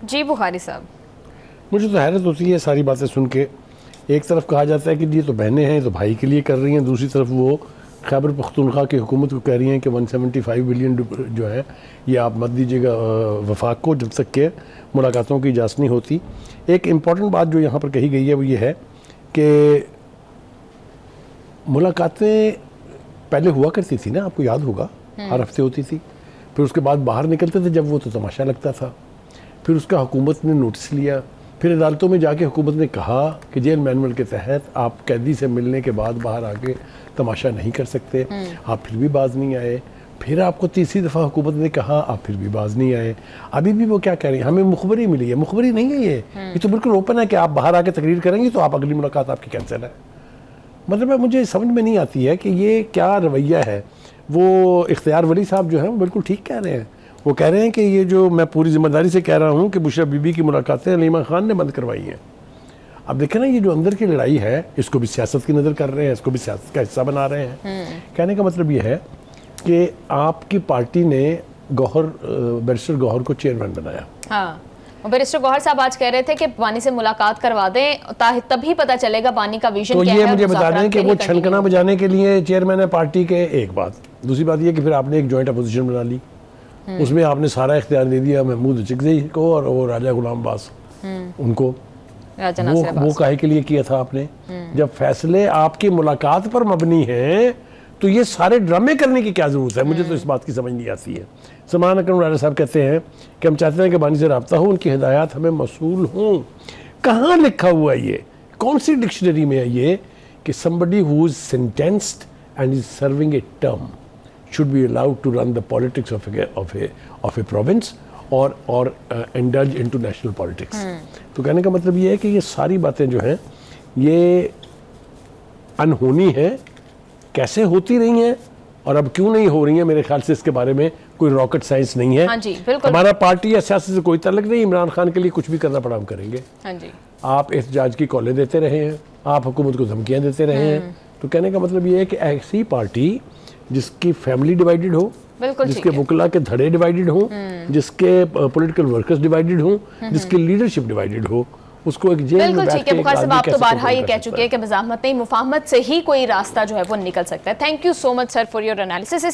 जी बुखारी साहब, मुझे तो हैरत होती है सारी बातें सुन के। एक तरफ कहा जाता है कि ये तो बहनें हैं, तो भाई के लिए कर रही हैं, दूसरी तरफ वो खैबर पख्तूनख्वा की हुकूमत को कह रही हैं कि 175 बिलियन जो है ये आप मत दीजिएगा वफाक को, जब तक के मुलाकातों की इजाज़त नहीं होती। एक इम्पॉर्टेंट बात जो यहाँ पर कही गई है वो ये है कि मुलाकातें पहले हुआ करती थी ना, आपको याद होगा, हर हफ्ते होती थी। फिर उसके बाद बाहर निकलते थे जब वो, तो तमाशा लगता था। फिर उसका हुकूमत ने नोटिस लिया, फिर अदालतों में जाके हुकूमत ने कहा कि जेल मैनुअल के तहत आप कैदी से मिलने के बाद बाहर आके तमाशा नहीं कर सकते। आप फिर भी बाज नहीं आए। फिर आपको तीसरी दफ़ा हुकूमत ने कहा, आप फिर भी बाज नहीं आए। अभी भी वो क्या कह रही है, हमें मुखबरी मिली है। मुखबरी नहीं है ये तो बिल्कुल ओपन है कि आप बाहर आके तकरीर करेंगे तो आप अगली मुलाकात आपकी कैंसिल है। मतलब मुझे समझ में नहीं आती है कि ये क्या रवैया है। वो इख्तियार वली साहब जो हैं वो बिल्कुल ठीक कह रहे हैं। वो कह रहे हैं कि ये जो मैं पूरी जिम्मेदारी से कह रहा हूँ कि बुशरा बीबी की मुलाकातें अलीमा खान ने बंद करवाई हैं। अब देखें ना, ये जो अंदर की लड़ाई है इसको भी सियासत की नज़र कर रहे हैं, इसको भी सियासत का हिस्सा बना रहे हैं। कहने का मतलब ये है कि आपकी पार्टी ने बैरिस्टर गौहर को चेयरमैन बनाया। हाँ, बैरिस्टर गौहर साहब आज कह रहे थे कि बानी से मुलाकात करवा दें, तभी पता चलेगा बानी का विजन क्या है। तो ये मुझे बता दें कि वो छनकना बजाने के लिए चेयरमैन है पार्टी के, एक बात। दूसरी बात ये कि फिर आपने एक जॉइंट अपोजिशन बना ली, उसमें आपने सारा इख्तियार दे दिया महमूद चिकज़ई को और वो राजा गुलाम बास उनको। वो काहे के लिए किया था आपने? जब फैसले आपकी मुलाकात पर मबनी हैं तो ये सारे ड्रामे करने की क्या ज़रूरत है? मुझे तो इस बात की समझ नहीं आती है। सलमान अकरम राजा साहब कहते हैं कि हम चाहते हैं कि बानी से रब्ता हो, उनकी हिदायत हमें मसूल हों। कहाँ लिखा हुआ है ये? कौन सी डिक्शनरी में है ये कि somebody who is sentenced and is serving a term should be allowed to run the politics of a province or indulge into national politics? तो कहने का मतलब ये है कि ये सारी बातें जो हैं ये अनहोनी है, कैसे होती रही हैं और अब क्यों नहीं हो रही हैं। मेरे ख्याल से इसके बारे में कोई रॉकेट साइंस नहीं है। हाँ जी, बिल्कुल। हमारा पार्टी या सियासत से कोई ताल्लुक नहीं। इमरान खान के लिए कुछ भी करना पड़ा हम करेंगे। हाँ जी, आप एहतजाज की कॉलें देते रहे हैं, आप हुकूमत को धमकियां देते रहे हैं। तो कहने का मतलब ये है कि ऐसी पार्टी जिसकी फैमिली डिवाइडेड हो, जिसके वकला के धड़े डिवाइडेड हो, जिसके पॉलिटिकल वर्कर्स डिवाइडेड हो, जिसकी लीडरशिप डिवाइडेड हो, उसको एक जेल में बैठ के बुखारी साहब आप तो बारहा ये कह चुके हैं कि मज़ाहमत नहीं, मुफाहमत से ही कोई रास्ता जो है वो निकल सकता है। Thank you so much sir for your analysis.